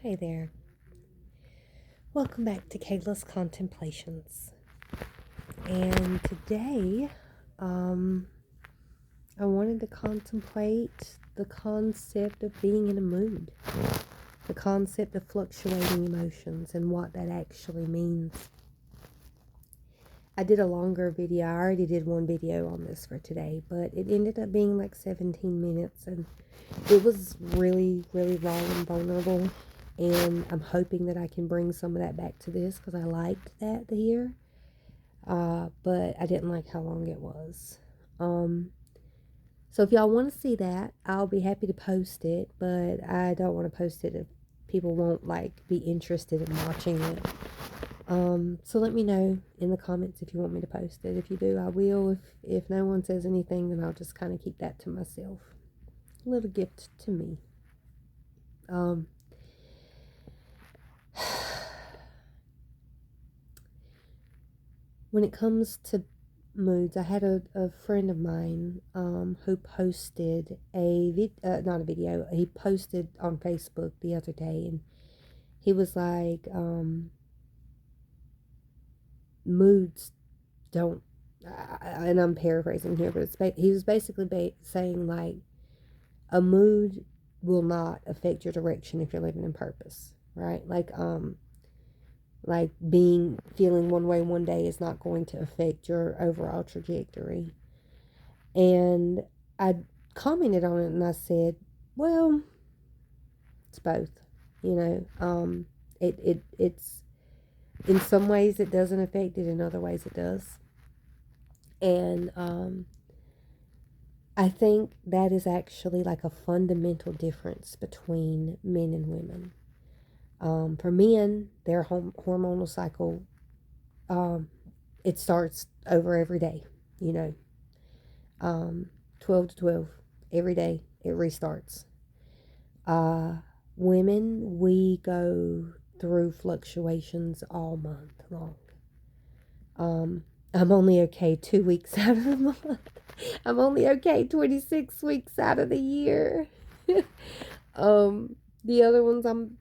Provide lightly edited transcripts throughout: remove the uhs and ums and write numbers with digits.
Hey there. Welcome back to Kayla's Contemplations. And today, I wanted to contemplate the concept of being in a mood, the concept of fluctuating emotions, and what that actually means. I did a longer video. I already did one video on this for today, but it ended up being like 17 minutes, and it was really, really raw and vulnerable. And I'm hoping that I can bring some of that back to this because I liked that here. But I didn't like how long it was. So if y'all want to see that, I'll be happy to post it, but I don't want to post it if people won't be interested in watching it. So let me know in the comments if you want me to post it. If you do, I will. If no one says anything, then I'll just kind of keep that to myself. A little gift to me. When it comes to moods, I had a friend of mine who posted not a video, he posted on Facebook the other day, and he was like, moods don't, and I'm paraphrasing here, but he was basically saying like, a mood will not affect your direction if you're living in purpose, right? Like feeling one way one day is not going to affect your overall trajectory. And I commented on it and I said, well, it's both, it's in some ways it doesn't affect it, in other ways it does. And I think that is actually like a fundamental difference between men and women. For men, their hormonal cycle, it starts over every day, 12 to 12, every day it restarts. Women, we go through fluctuations all month long. I'm only okay 2 weeks out of the month. I'm only okay 26 weeks out of the year. The other ones I'm,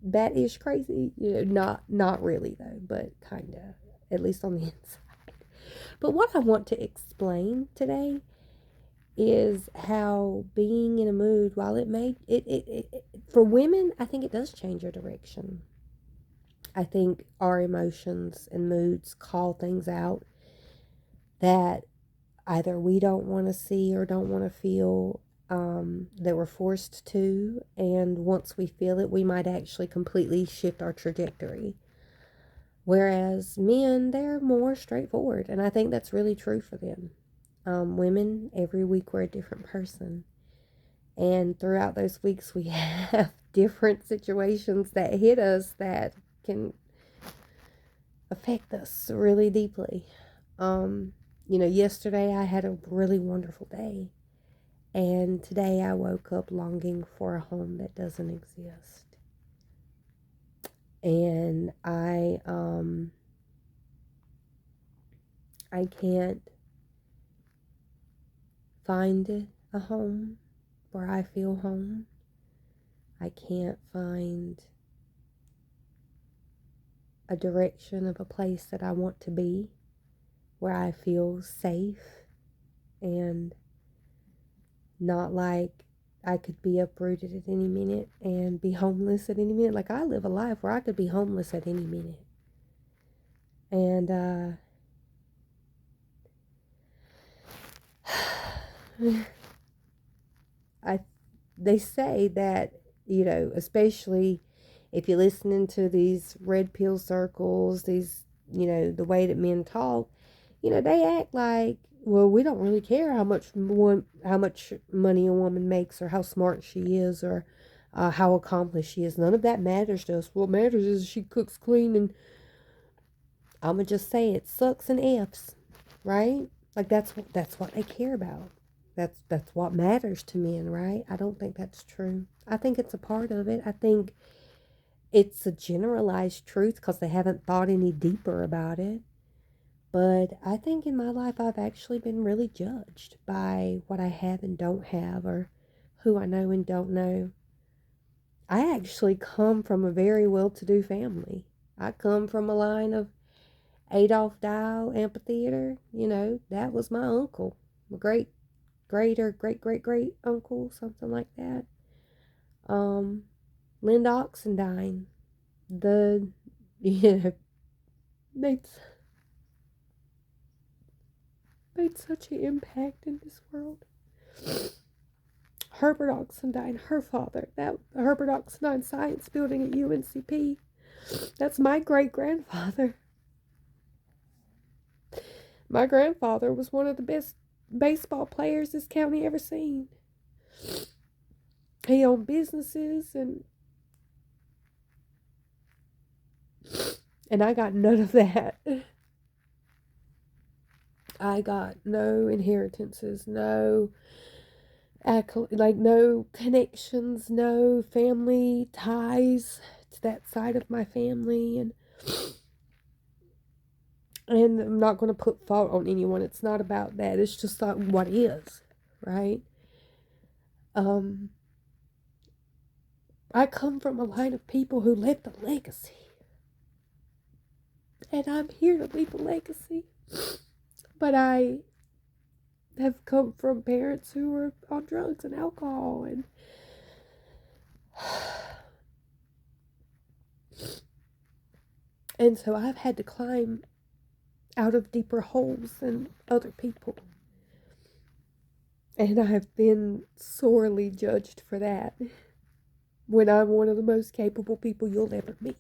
bat-ish crazy, not really though, but kind of, at least on the inside. But what I want to explain today is how being in a mood, while it may, for women, I think it does change your direction. I think our emotions and moods call things out that either we don't want to see or don't want to feel, that we're forced to, and once we feel it, we might actually completely shift our trajectory. Whereas men, they're more straightforward, and I think that's really true for them. Women, every week we're a different person, and throughout those weeks we have different situations that hit us that can affect us really deeply. Yesterday I had a really wonderful day. And today I woke up longing for a home that doesn't exist. And I can't find a home where I feel home. I can't find a direction of a place that I want to be, where I feel safe and not like I could be uprooted at any minute and be homeless at any minute. Like, I live a life where I could be homeless at any minute. And they say that, especially if you're listening to these red pill circles, these, the way that men talk, they act like, well, we don't really care how much money a woman makes or how smart she is or how accomplished she is. None of that matters to us. What matters is she cooks clean, and I'm going to just say it sucks and F's, right? Like, that's what they care about. That's what matters to men, right? I don't think that's true. I think it's a part of it. I think it's a generalized truth because they haven't thought any deeper about it. But I think in my life I've actually been really judged by what I have and don't have, or who I know and don't know. I actually come from a very well-to-do family. I come from a line of Adolf Dial Amphitheater. That was my uncle. My great uncle, something like that. Um, Linda Oxendine, the, you know, made, made such an impact in this world. Herbert Oxendine, her father, that Herbert Oxendine Science Building at UNCP, that's my great-grandfather. My grandfather was one of the best baseball players this county ever seen. He owned businesses, and I got none of that. I got no inheritances, no no connections, no family ties to that side of my family, and I'm not going to put fault on anyone. It's not about that. It's just like what is, right? I come from a line of people who left a legacy. And I'm here to leave a legacy. But I have come from parents who were on drugs and alcohol, and so I've had to climb out of deeper holes than other people. And I have been sorely judged for that when I'm one of the most capable people you'll ever meet.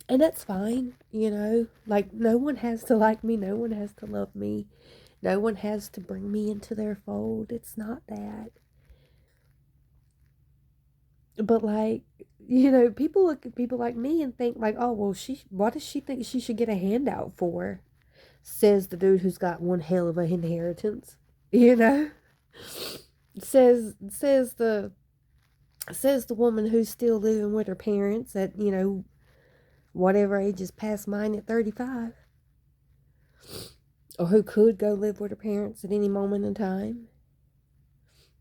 And that's fine, Like, no one has to like me. No one has to love me. No one has to bring me into their fold. It's not that. But, like, people look at people like me and think, like, oh, well, what does she think she should get a handout for? Says the dude who's got one hell of a inheritance, Says the woman who's still living with her parents at, whatever age is past mine at 35. Or who could go live with her parents at any moment in time.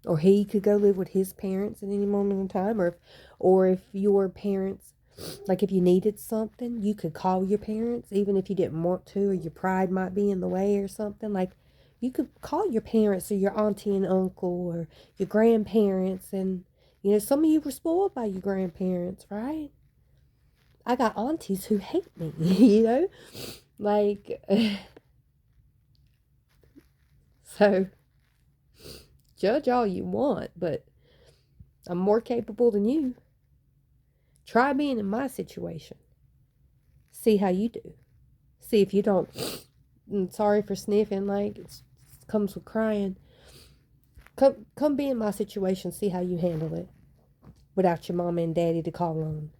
Or he could go live with his parents at any moment in time. Or if your parents, like if you needed something, you could call your parents, even if you didn't want to, or your pride might be in the way or something. Like, you could call your parents or your auntie and uncle or your grandparents. And, some of you were spoiled by your grandparents, right? I got aunties who hate me, Like, so, judge all you want, but I'm more capable than you. Try being in my situation. See how you do. See if you don't. Sorry for sniffing, like, it comes with crying. Come be in my situation, see how you handle it. Without your mama and daddy to call on.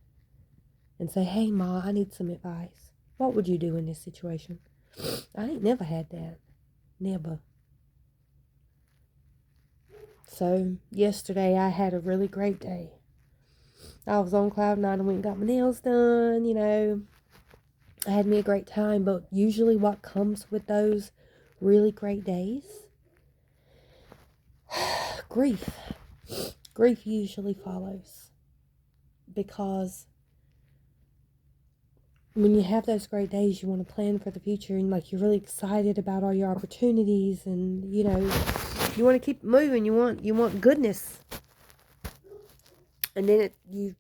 And say, hey, Ma, I need some advice. What would you do in this situation? I ain't never had that. Never. So, yesterday I had a really great day. I was on cloud nine and went and got my nails done, I had me a great time, but usually what comes with those really great days? Grief. Grief usually follows. Because when you have those great days, you want to plan for the future, and like, you're really excited about all your opportunities, and you want to keep moving. You want goodness. And then you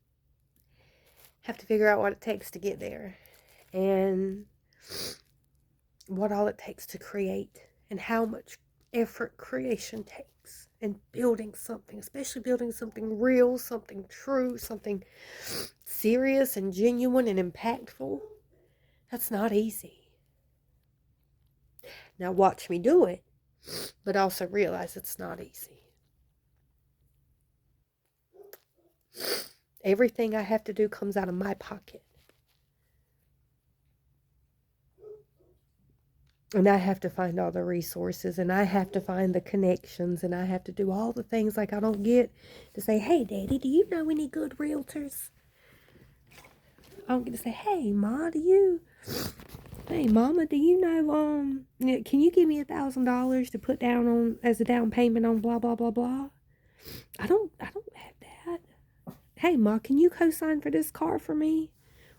have to figure out what it takes to get there, and what all it takes to create, and how much effort creation takes, and building something, especially building something real, something true, something serious and genuine and impactful. That's not easy. Now watch me do it, but also realize it's not easy. Everything I have to do comes out of my pocket. And I have to find all the resources, and I have to find the connections, and I have to do all the things. Like, I don't get to say, hey, Daddy, do you know any good realtors? I don't get to say, hey, Mama, do you know, can you give me $1,000 to put down on as a down payment on blah, blah, blah, blah? I don't have that. Hey, Ma, can you co-sign for this car for me?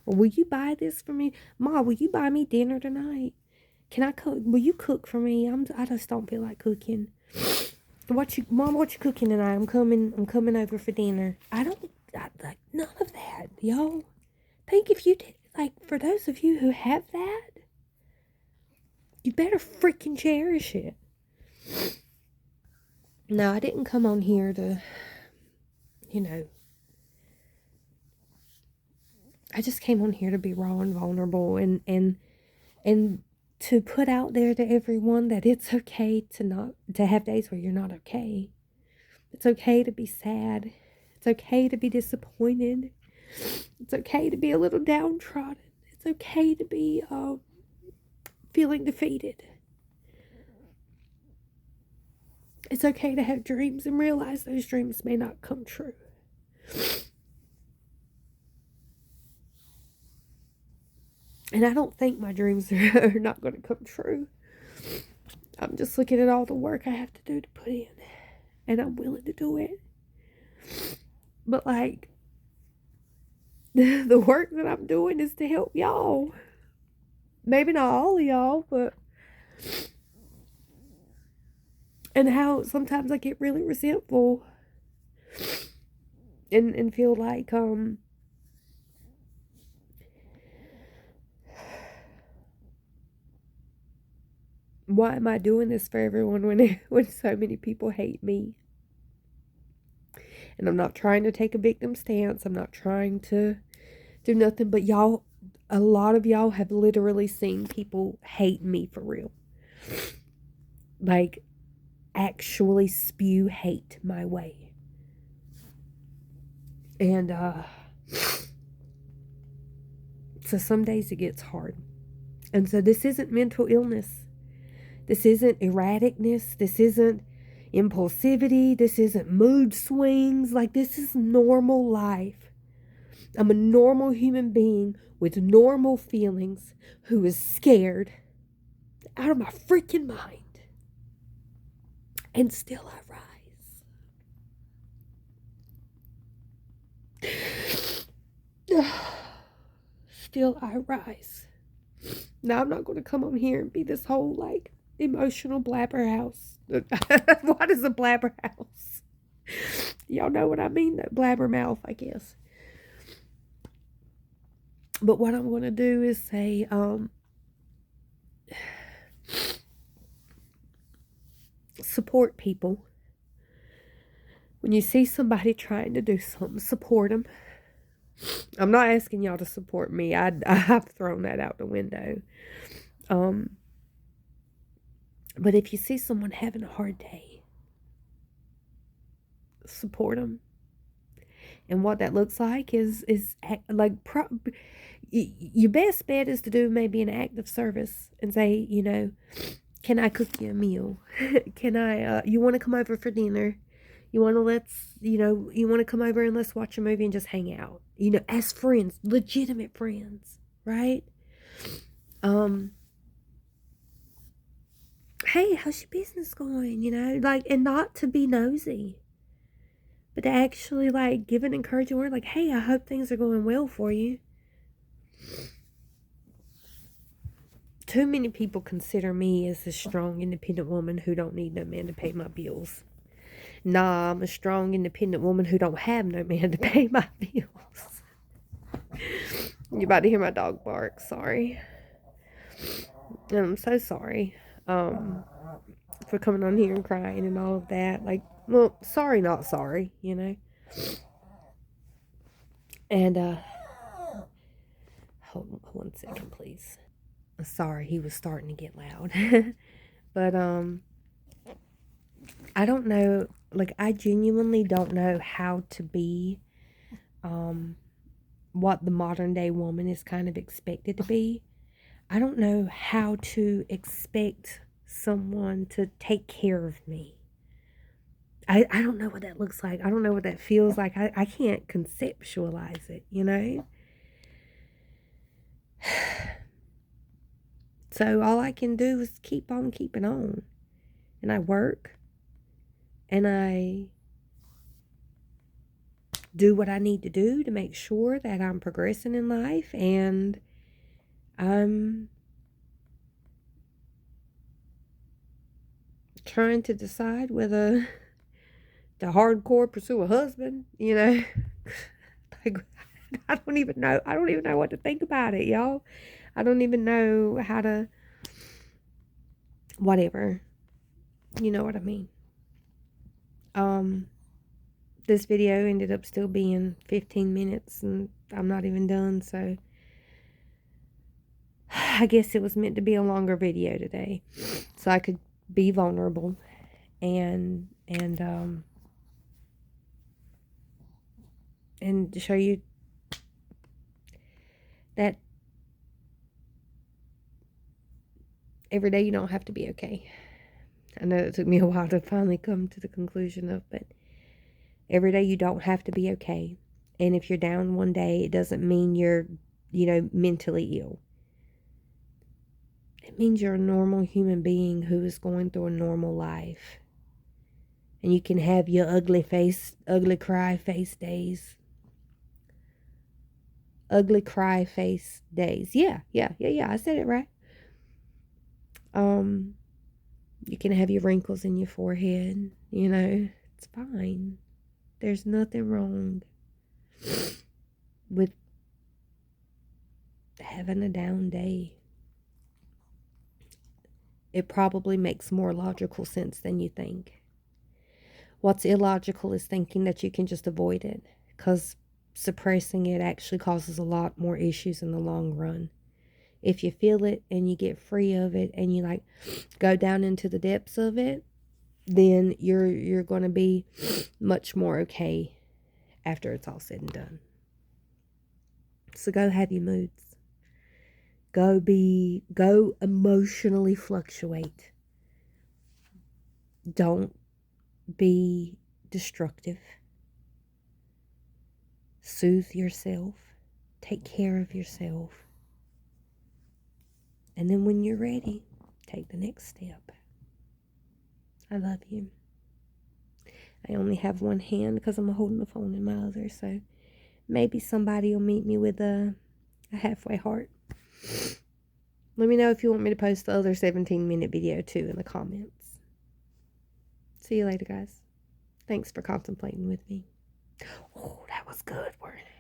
Or will you buy this for me? Ma, will you buy me dinner tonight? Can I cook? Will you cook for me? I just don't feel like cooking. Mom, what you cooking tonight? I'm coming over for dinner. Like none of that, y'all. Think if you did, like, for those of you who have that, you better freaking cherish it. No, I didn't come on here to, you know, I just came on here to be raw and vulnerable and to put out there to everyone that it's okay to have days where you're not okay. It's okay to be sad. It's okay to be disappointed. It's okay to be a little downtrodden. It's okay to be feeling defeated. It's okay to have dreams and realize those dreams may not come true. And I don't think my dreams are not going to come true. I'm just looking at all the work I have to do to put in. And I'm willing to do it. But, like, the work that I'm doing is to help y'all. Maybe not all of y'all, but... And how sometimes I get really resentful. And feel like, why am I doing this for everyone when so many people hate me? And I'm not trying to take a victim stance. I'm not trying to do nothing. But y'all, a lot of y'all have literally seen people hate me for real. Like, actually spew hate my way. And, so some days it gets hard. And so this isn't mental illness. This isn't erraticness. This isn't impulsivity. This isn't mood swings. Like, this is normal life. I'm a normal human being with normal feelings who is scared out of my freaking mind. And still I rise. Still I rise. Now, I'm not going to come on here and be this whole, like, emotional blabberhouse. What is a blabberhouse? Y'all know what I mean, though. Blabbermouth, I guess. But what I'm going to do is say, support people. When you see somebody trying to do something, support them. I'm not asking y'all to support me. I've thrown that out the window. But if you see someone having a hard day, support them. And what that looks like is like, your best bet is to do maybe an act of service and say, you know, can I cook you a meal? Can I, you want to come over for dinner? You want to you want to come over and let's watch a movie and just hang out, you know, as friends, legitimate friends, right? Hey, how's your business going? You know, like, and not to be nosy, but to actually, like, give an encouraging word, like, hey, I hope things are going well for you. Too many people consider me as a strong, independent woman who don't need no man to pay my bills. Nah, I'm a strong, independent woman who don't have no man to pay my bills. You're about to hear my dog bark. Sorry. I'm so sorry for coming on here and crying and all of that. Like, well, sorry, not sorry, you know. And, hold on 1 second, please. Sorry, he was starting to get loud. But, I don't know, like, I genuinely don't know how to be, what the modern day woman is kind of expected to be. I don't know how to expect someone to take care of me. I don't know what that looks like. I don't know what that feels like. I can't conceptualize it, you know? So all I can do is keep on keeping on. And I work. And I do what I need to do to make sure that I'm progressing in life, and I'm trying to decide whether to hardcore pursue a husband, you know. Like, I don't even know. I don't even know what to think about it, y'all. I don't even know how to, whatever. You know what I mean. This video ended up still being 15 minutes and I'm not even done, so I guess it was meant to be a longer video today so I could be vulnerable and to show you that every day you don't have to be okay. I know it took me a while to finally come to the conclusion of, but every day you don't have to be okay. And if you're down one day, it doesn't mean you're, mentally ill. It means you're a normal human being who is going through a normal life. And you can have your ugly cry face days. Ugly cry face days. Yeah. I said it right. You can have your wrinkles in your forehead, it's fine. There's nothing wrong with having a down day. It probably makes more logical sense than you think. What's illogical is thinking that you can just avoid it, because suppressing it actually causes a lot more issues in the long run. If you feel it and you get free of it and you go down into the depths of it, then you're going to be much more okay after it's all said and done. So go have your moods. Go emotionally fluctuate. Don't be destructive. Soothe yourself. Take care of yourself. And then when you're ready, take the next step. I love you. I only have one hand because I'm holding the phone in my other, so maybe somebody will meet me with a halfway heart. Let me know if you want me to post the other 17-minute video too in the comments. See you later, guys. Thanks for contemplating with me. Oh, that was good, weren't it?